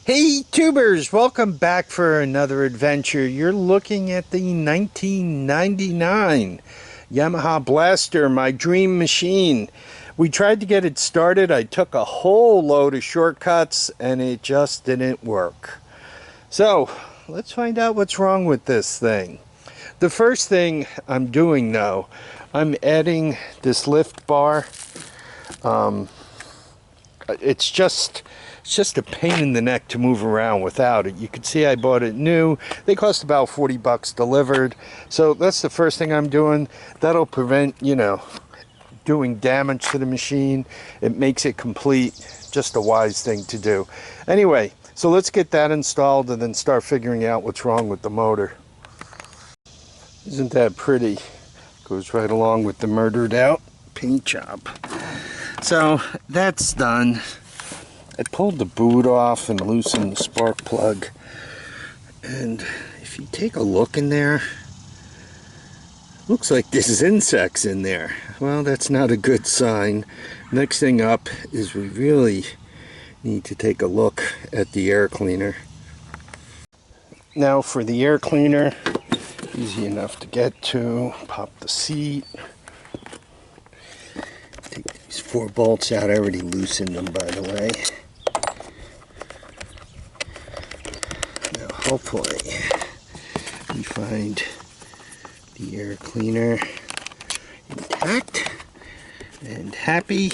Hey tubers, welcome back for another adventure. You're looking at the 1999 Yamaha Blaster, my dream machine. We tried to get it started. I took a whole load of shortcuts and it just didn't work. So let's find out what's wrong with this thing. The first thing I'm doing though, I'm adding this lift bar. It's just a pain in the neck to move around without it. You can see I bought it new. They cost about 40 bucks delivered. So that's the first thing I'm doing. That'll prevent, doing damage to the machine. It makes it complete. Just a wise thing to do. Anyway, so let's get that installed and then start figuring out what's wrong with the motor. Isn't that pretty? Goes right along with the murdered out paint job. So that's done. I pulled the boot off and loosened the spark plug. And if you take a look in there, looks like there's insects in there. Well, that's not a good sign. Next thing up is we really need to take a look at the air cleaner. Now for the air cleaner, easy enough to get to. Pop the seat. Take these 4 bolts out. I already loosened them, by the way. Now hopefully we find the air cleaner intact and happy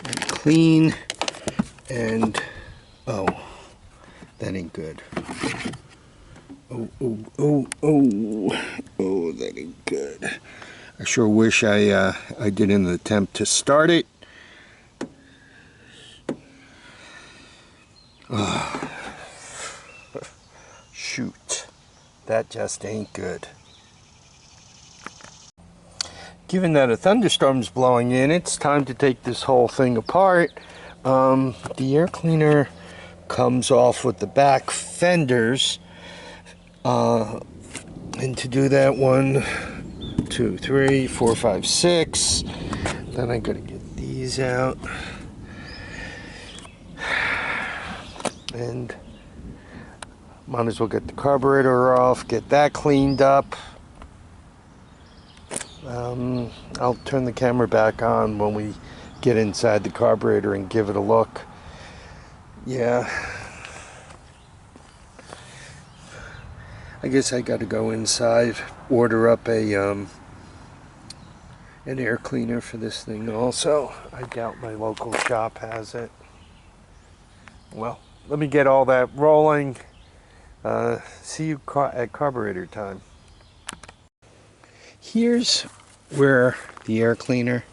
and clean and oh, that ain't good. Oh, that ain't good. I sure wish I didn't attempt to start it. Shoot, that just ain't good. Given that a thunderstorm's blowing in, it's time to take this whole thing apart. The air cleaner comes off with the back fenders. And to do that, 1, 2, 3, 4, 5, 6. Then I gotta get these out. And might as well get the carburetor off, get that cleaned up. I'll turn the camera back on when we get inside the carburetor and give it a look. Yeah. I guess I got to go inside, order up an air cleaner for this thing also. I doubt my local shop has it. Well, let me get all that rolling. See you at carburetor time. Here's where the air cleaner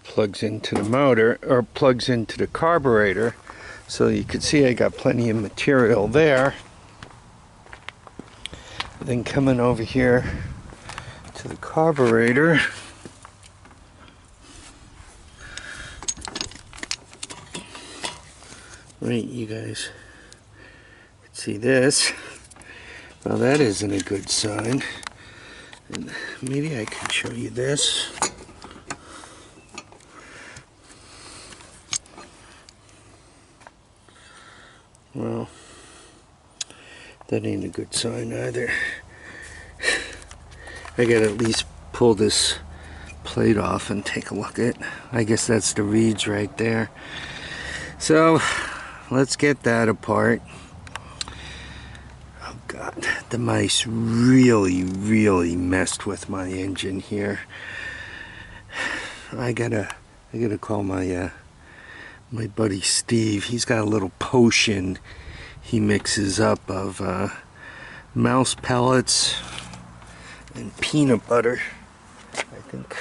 plugs into the motor, or plugs into the carburetor. So you can see I got plenty of material there. Then coming over here to the carburetor, right, you guys can see this. Well, that isn't a good sign. And maybe I can show you this. Well, that ain't a good sign either. I gotta at least pull this plate off and take a look at. I guess that's the reeds right there. So let's get that apart. Oh God, the mice really messed with my engine here. I gotta call my my buddy Steve. He's got a little potion he mixes up of mouse pellets and peanut butter. I think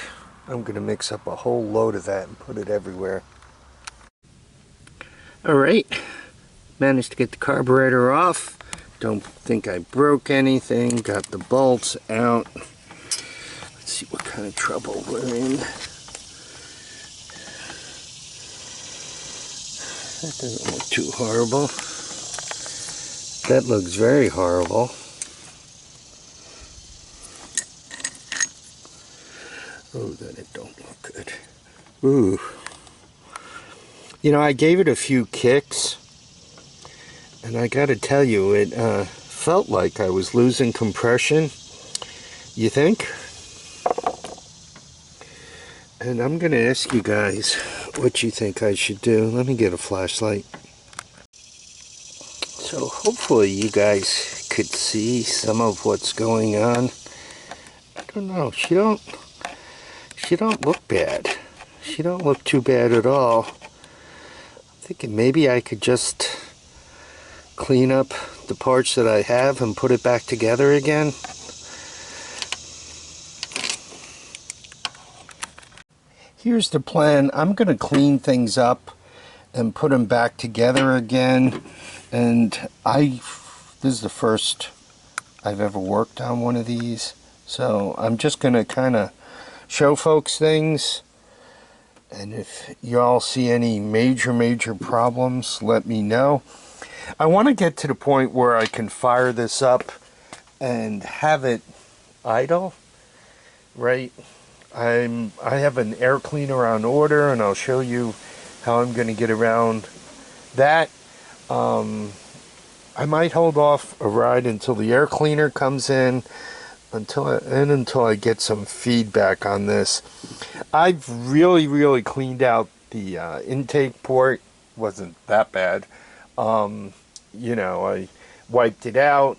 I'm gonna mix up a whole load of that and put it everywhere. Alright, managed to get the carburetor off. Don't think I broke anything. Got the bolts out. Let's see what kind of trouble we're in. That doesn't look too horrible. That looks very horrible. Oh, that it don't look good. Ooh. You know, I gave it a few kicks And I gotta tell you, it felt like I was losing compression. You think? And I'm gonna ask you guys what you think I should do. Let me get a flashlight. So hopefully you guys could see some of what's going on. I don't know, she don't look bad. She don't look too bad at all. I'm thinking maybe I could just clean up the parts that I have and put it back together again. Here's the plan. I'm going to clean things up and put them back together again. And this is the first I've ever worked on one of these. So I'm just going to kind of show folks things. And if y'all see any major problems, let me know. I want to get to the point where I can fire this up and have it idle, right? I have an air cleaner on order, and I'll show you how I'm going to get around that. I might hold off a ride until the air cleaner comes in, until I get some feedback on this. I've really cleaned out the intake port. Wasn't that bad. You know, I wiped it out,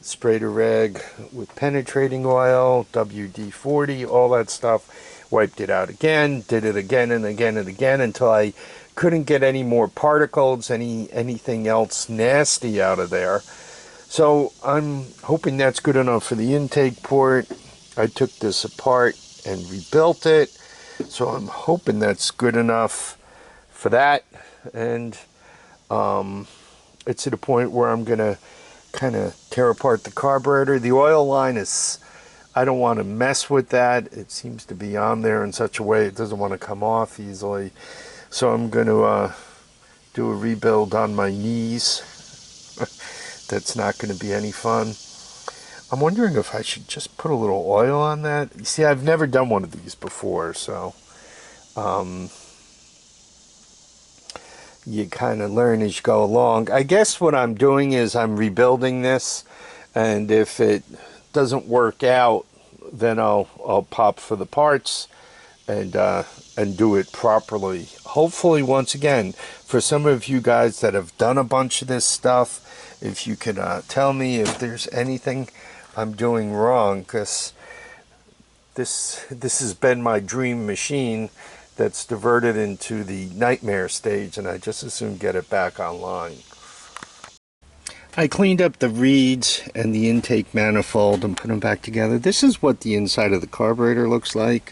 sprayed a rag with penetrating oil, WD-40, all that stuff, wiped it out again, did it again and again and again until I couldn't get any more particles, anything else nasty out of there. So I'm hoping that's good enough for the intake port. I took this apart and rebuilt it, so I'm hoping that's good enough for that. And it's at a point where I'm gonna kind of tear apart the carburetor. The oil line is, I don't want to mess with that. It seems to be on there in such a way it doesn't want to come off easily. So I'm going to do a rebuild on my knees. That's not going to be any fun. I'm wondering if I should just put a little oil on that. You see, I've never done one of these before, so you kind of learn as you go along. I guess what I'm doing is I'm rebuilding this, and if it doesn't work out, then I'll pop for the parts and do it properly. Hopefully, once again, for some of you guys that have done a bunch of this stuff, if you could tell me if there's anything I'm doing wrong, because this has been my dream machine that's diverted into the nightmare stage, and I just as soon get it back online. I cleaned up the reeds and the intake manifold and put them back together. This is what the inside of the carburetor looks like.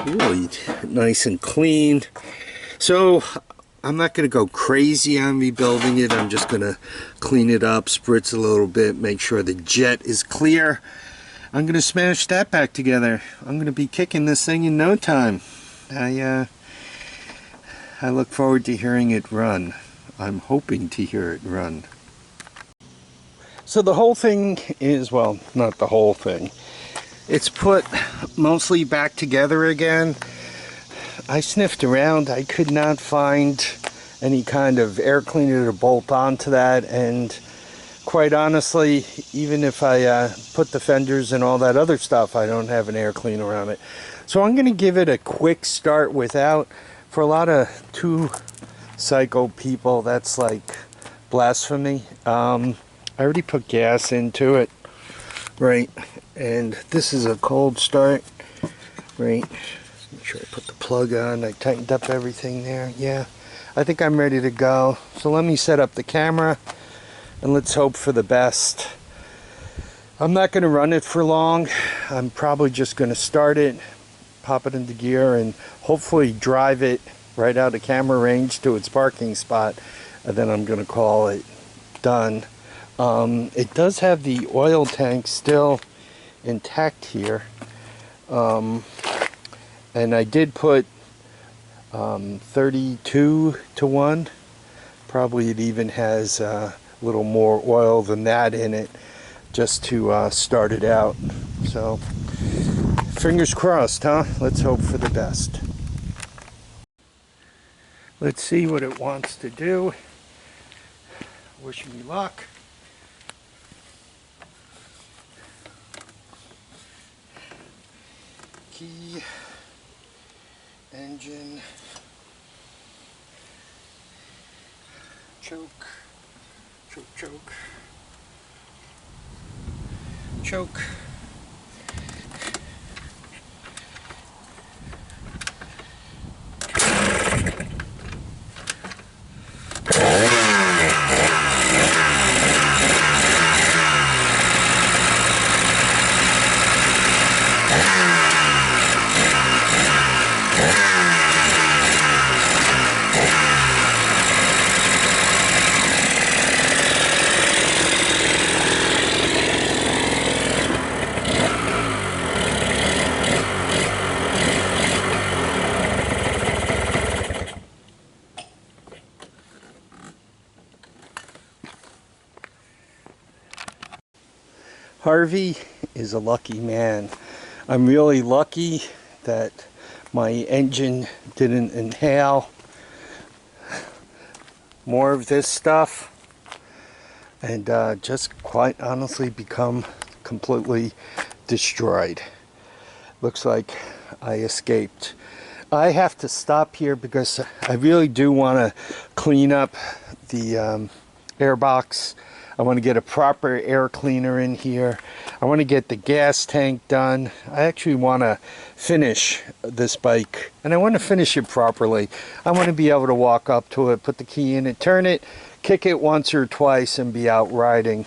Really nice and clean. So I'm not going to go crazy on rebuilding it. I'm just going to clean it up, spritz a little bit, make sure the jet is clear. I'm going to smash that back together. I'm going to be kicking this thing in no time. I look forward to hearing it run. I'm hoping to hear it run. So the whole thing is, well, not the whole thing. It's put mostly back together again. I sniffed around. I could not find any kind of air cleaner to bolt onto that, and quite honestly, even if I put the fenders and all that other stuff, I don't have an air cleaner on it. So I'm going to give it a quick start without. For a lot of two-cycle people, that's like blasphemy. I already put gas into it, right? And this is a cold start, right? Make sure I put the plug on. I tightened up everything there. Yeah, I think I'm ready to go. So let me set up the camera and let's hope for the best. I'm not going to run it for long. I'm probably just going to start it, pop it into gear, and hopefully drive it right out of camera range to its parking spot, and then I'm going to call it done. It does have the oil tank still intact here, and I did put 32 to 1. Probably it even has a little more oil than that in it, just to start it out. So fingers crossed, huh? Let's hope for the best. Let's see what it wants to do. Wish me luck. Key, engine, choke, choke. Harvey is a lucky man. I'm really lucky that my engine didn't inhale more of this stuff and just quite honestly become completely destroyed. Looks like I escaped. I have to stop here because I really do want to clean up the air box. I want to get a proper air cleaner in here. I want to get the gas tank done. I actually want to finish this bike, and I want to finish it properly. I want to be able to walk up to it, put the key in it, turn it, kick it once or twice, and be out riding.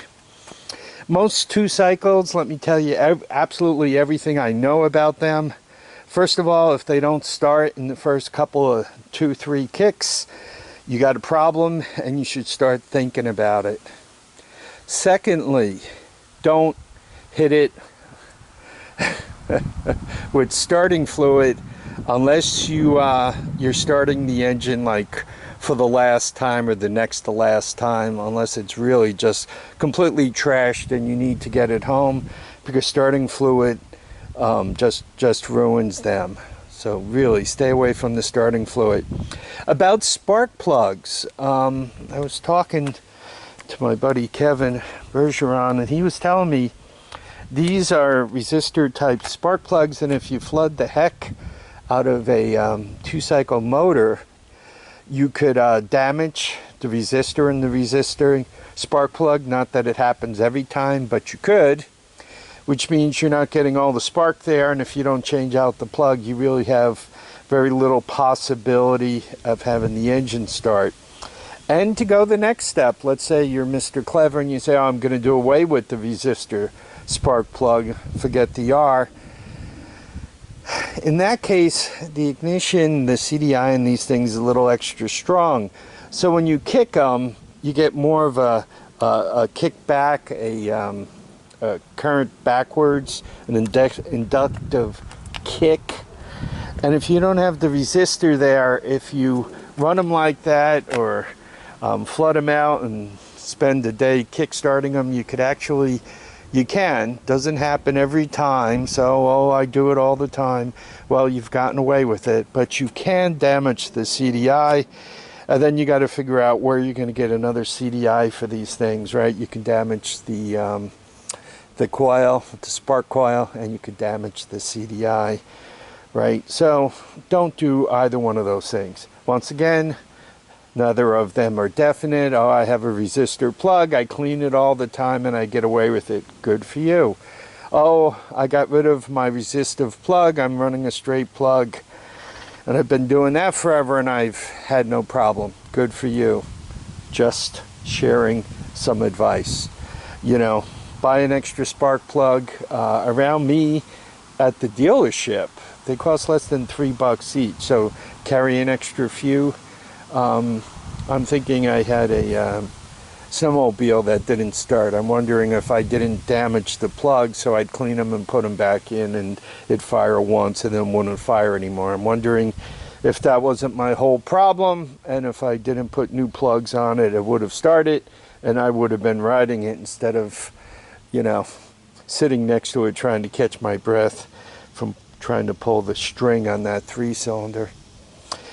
Most 2 cycles, let me tell you absolutely everything I know about them. First of all, if they don't start in the first couple of 2-3 kicks, you got a problem and you should start thinking about it. Secondly, don't hit it with starting fluid unless you're starting the engine like for the last time or the next to last time, unless it's really just completely trashed and you need to get it home, because starting fluid just ruins them. So really stay away from the starting fluid. About spark plugs, I was talking to my buddy Kevin Bergeron, and he was telling me these are resistor type spark plugs, and if you flood the heck out of a 2-cycle motor, you could damage the resistor in the resistor spark plug. Not that it happens every time, but you could, which means you're not getting all the spark there, and if you don't change out the plug, you really have very little possibility of having the engine start. And to go the next step, let's say you're Mr. Clever and you say, oh, I'm going to do away with the resistor spark plug, forget the R. In that case, the ignition, the CDI in these things is a little extra strong. So when you kick them, you get more of a kick back, a current backwards, an inductive kick. And if you don't have the resistor there, if you run them like that or flood them out and spend a day kick-starting them, you can. Doesn't happen every time, so, oh, I do it all the time. Well, you've gotten away with it, but you can damage the CDI, and then you got to figure out where you're going to get another CDI for these things, right? You can damage the coil, the spark coil, and you could damage the CDI, right? So don't do either one of those things. Once again, neither of them are definite. Oh, I have a resistor plug, I clean it all the time and I get away with it. Good for you. Oh, I got rid of my resistive plug, I'm running a straight plug, and I've been doing that forever and I've had no problem. Good for you. Just sharing some advice. You know, buy an extra spark plug. Around me at the dealership, they cost less than $3 each, so carry an extra few. I'm thinking I had a snowmobile that didn't start. I'm wondering if I didn't damage the plug, so I'd clean them and put them back in and it'd fire once and then wouldn't fire anymore. I'm wondering if that wasn't my whole problem, and if I didn't put new plugs on it, it would have started and I would have been riding it instead of, you know, sitting next to it trying to catch my breath from trying to pull the string on that 3-cylinder.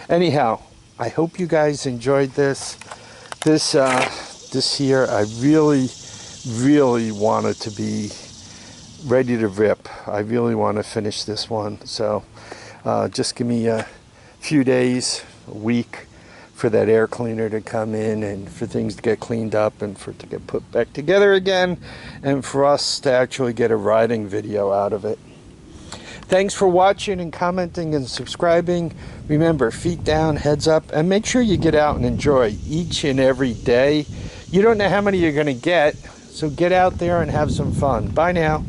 Anyhow, I hope you guys enjoyed this. This this here, I really want it to be ready to rip. I really want to finish this one. So just give me a few days, a week, for that air cleaner to come in and for things to get cleaned up and for it to get put back together again and for us to actually get a riding video out of it. Thanks for watching and commenting and subscribing. Remember, feet down, heads up, and make sure you get out and enjoy each and every day. You don't know how many you're going to get, so get out there and have some fun. Bye now.